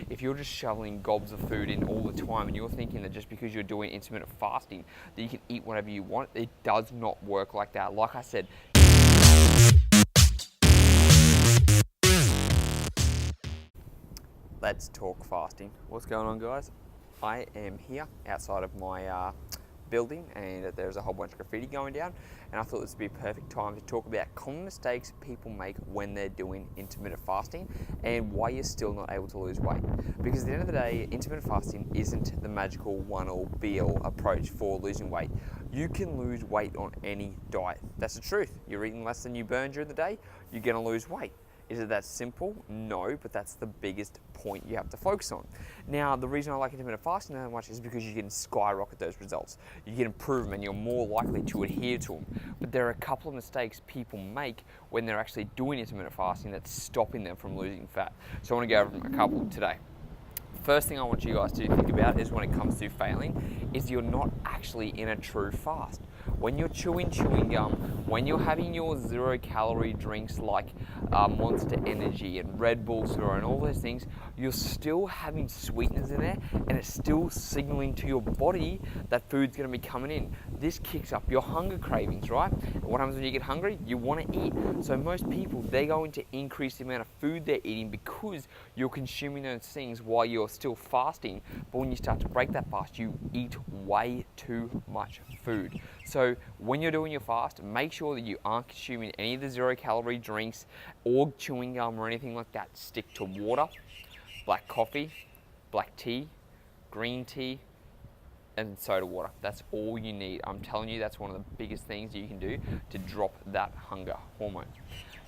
If you're just shoveling gobs of food in all the time and you're thinking that just because you're doing intermittent fasting that you can eat whatever you want, it does not work like that. Like I said, let's talk fasting. What's going on, guys? I am here outside of my building, and there's a whole bunch of graffiti going down, and I thought this would be a perfect time to talk about common mistakes people make when they're doing intermittent fasting and why you're still not able to lose weight. Because at the end of the day, intermittent fasting isn't the magical one-all be-all approach for losing weight. You can lose weight on any diet. That's the truth. You're eating less than you burn during the day, you're gonna lose weight. Is it that simple? No, but that's the biggest point you have to focus on. Now, the reason I like intermittent fasting so much is because you can skyrocket those results. You can improve them and you're more likely to adhere to them. But there are a couple of mistakes people make when they're actually doing intermittent fasting that's stopping them from losing fat. So I want to go over a couple today. First thing I want you guys to think about is when it comes to failing, is you're not actually in a true fast. When you're chewing gum, when you're having your 0-calorie drinks like Monster Energy and Red Bull Zero and all those things, you're still having sweeteners in there and it's still signaling to your body that food's going to be coming in. This kicks up your hunger cravings, right? And what happens when you get hungry? You want to eat. So most people, they're going to increase the amount of food they're eating because you're consuming those things while you're still fasting. But when you start to break that fast, you eat way too much food. So when you're doing your fast, make sure that you aren't consuming any of the 0-calorie drinks or chewing gum or anything like that. Stick to water, black coffee, black tea, green tea, and soda water. That's all you need. I'm telling you, that's one of the biggest things you can do to drop that hunger hormone.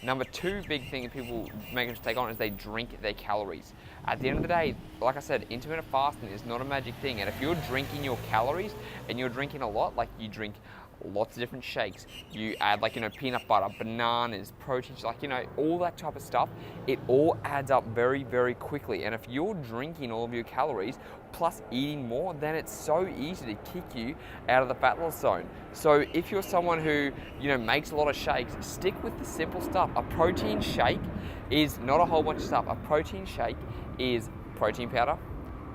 Number two big thing that people make a mistake on is they drink their calories. At the end of the day, like I said, intermittent fasting is not a magic thing. And if you're drinking your calories and you're drinking a lot, like you drink lots of different shakes, you add peanut butter, bananas, proteins, all that type of stuff, it all adds up very, very quickly. And if you're drinking all of your calories plus eating more, then it's so easy to kick you out of the fat loss zone. So if you're someone who, makes a lot of shakes, stick with the simple stuff. A protein shake is not a whole bunch of stuff. A protein shake is protein powder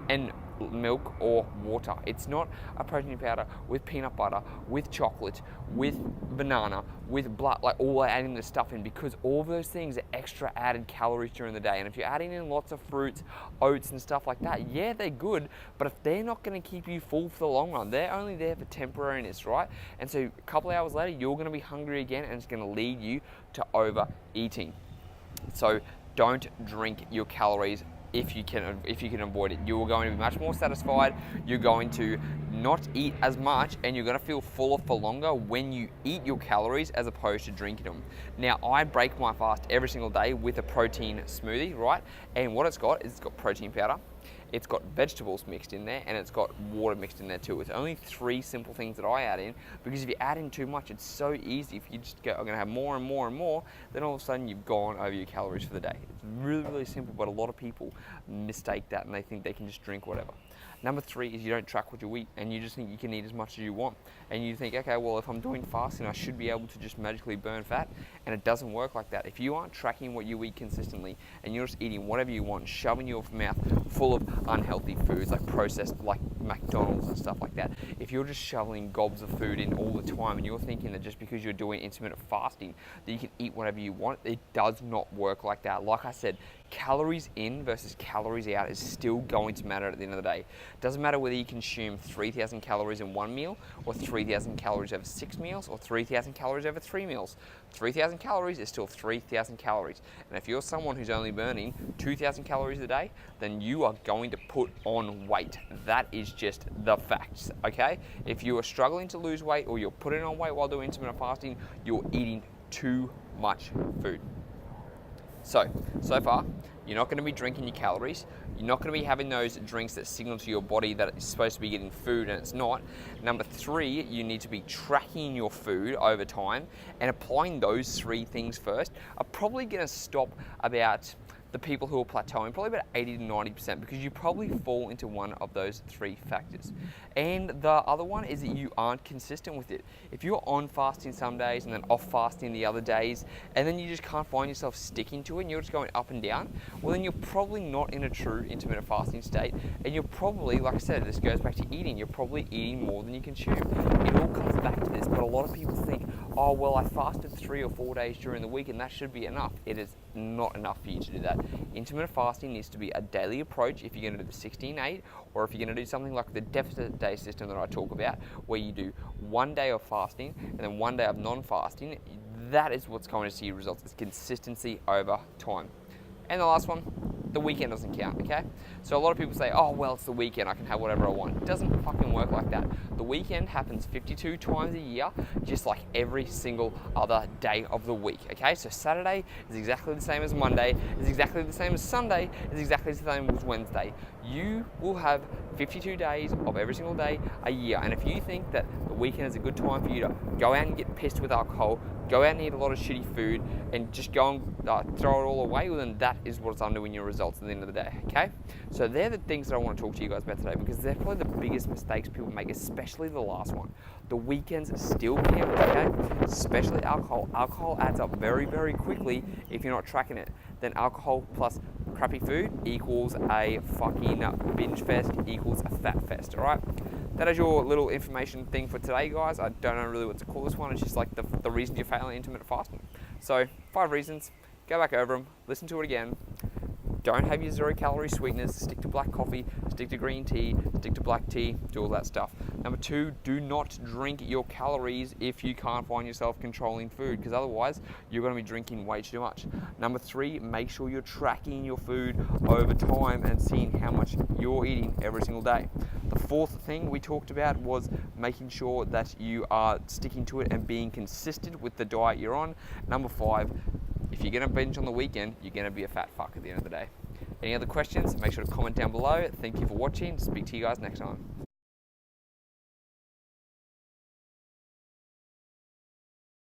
and milk or water. It's not a protein powder with peanut butter, with chocolate, with banana, with blood, all adding this stuff in, because all of those things are extra added calories during the day. And if you're adding in lots of fruits, oats and stuff like that, yeah, they're good, but if they're not going to keep you full for the long run, they're only there for temporariness, right? And so a couple of hours later, you're going to be hungry again, and it's going to lead you to overeating. So don't drink your calories. If you can avoid it, you're going to be much more satisfied. You're going to not eat as much, and you're going to feel fuller for longer when you eat your calories as opposed to drinking them. Now, I break my fast every single day with a protein smoothie, right? And what it's got is it's got protein powder, it's got vegetables mixed in there, and it's got water mixed in there too. It's only 3 simple things that I add in, because if you add in too much, it's so easy. If you just go, I'm going to have more and more and more, then all of a sudden you've gone over your calories for the day. It's really, really simple, but a lot of people mistake that and they think they can just drink whatever. Number 3 is you don't track what you eat, and you just think you can eat as much as you want. And you think, okay, well, if I'm doing fasting, I should be able to just magically burn fat, and it doesn't work like that. If you aren't tracking what you eat consistently, and you're just eating whatever you want, shoving your mouth full of unhealthy foods, like processed, like McDonald's and stuff like that, if you're just shoveling gobs of food in all the time, and you're thinking that just because you're doing intermittent fasting, that you can eat whatever you want, it does not work like that. Like I said, calories in versus calories out is still going to matter at the end of the day. It doesn't matter whether you consume 3,000 calories in one meal, or 3,000 calories over 6 meals, or 3,000 calories over 3 meals. 3,000 calories is still 3,000 calories. And if you're someone who's only burning 2,000 calories a day, then you are going to put on weight. That is just the facts, okay? If you are struggling to lose weight, or you're putting on weight while doing intermittent fasting, you're eating too much food. So far, you're not going to be drinking your calories. You're not going to be having those drinks that signal to your body that it's supposed to be getting food and it's not. Number 3, you need to be tracking your food over time, and applying those 3 things first are probably going to stop about the people who are plateauing, probably about 80 to 90%, because you probably fall into one of those 3 factors. And the other one is that you aren't consistent with it. If you're on fasting some days and then off fasting the other days, and then you just can't find yourself sticking to it and you're just going up and down, well then you're probably not in a true intermittent fasting state, and you're probably, like I said, this goes back to eating, you're probably eating more than you consume. It all comes back to this, but a lot of people think, oh well, I fasted 3 or 4 days during the week and that should be enough. It is not enough for you to do that. Intermittent fasting needs to be a daily approach if you're going to do the 16-8, or if you're going to do something like the deficit day system that I talk about, where you do 1 day of fasting and then 1 day of non-fasting. That is what's going to see results. It's consistency over time. And the last one, the weekend doesn't count, okay? So a lot of people say, oh, well, it's the weekend, I can have whatever I want. It doesn't fucking work like that. The weekend happens 52 times a year, just like every single other day of the week, okay? So Saturday is exactly the same as Monday, is exactly the same as Sunday, is exactly the same as Wednesday. You will have 52 days of every single day a year. And if you think that the weekend is a good time for you to go out and get pissed with alcohol, go out and eat a lot of shitty food, and just go and throw it all away, well then that is what's undoing your results at the end of the day, okay? So they're the things that I want to talk to you guys about today, because they're probably the biggest mistakes people make, especially the last one. The weekends still count, okay? Especially alcohol. Alcohol adds up very, very quickly if you're not tracking it. Then alcohol plus crappy food equals a fucking binge fest, equals a fat fest, all right? That is your little information thing for today, guys. I don't know really what to call this one. It's just like the reasons you're failing intermittent fasting. So 5 reasons, go back over them, listen to it again. Don't have your 0-calorie sweeteners, stick to black coffee, stick to green tea, stick to black tea, do all that stuff. Number 2, do not drink your calories if you can't find yourself controlling food, because otherwise you're going to be drinking way too much. Number 3, make sure you're tracking your food over time and seeing how much you're eating every single day. The 4th thing we talked about was making sure that you are sticking to it and being consistent with the diet you're on. Number 5, if you're going to binge on the weekend, you're going to be a fat fuck at the end of the day. Any other questions? Make sure to comment down below. Thank you for watching. Speak to you guys next time.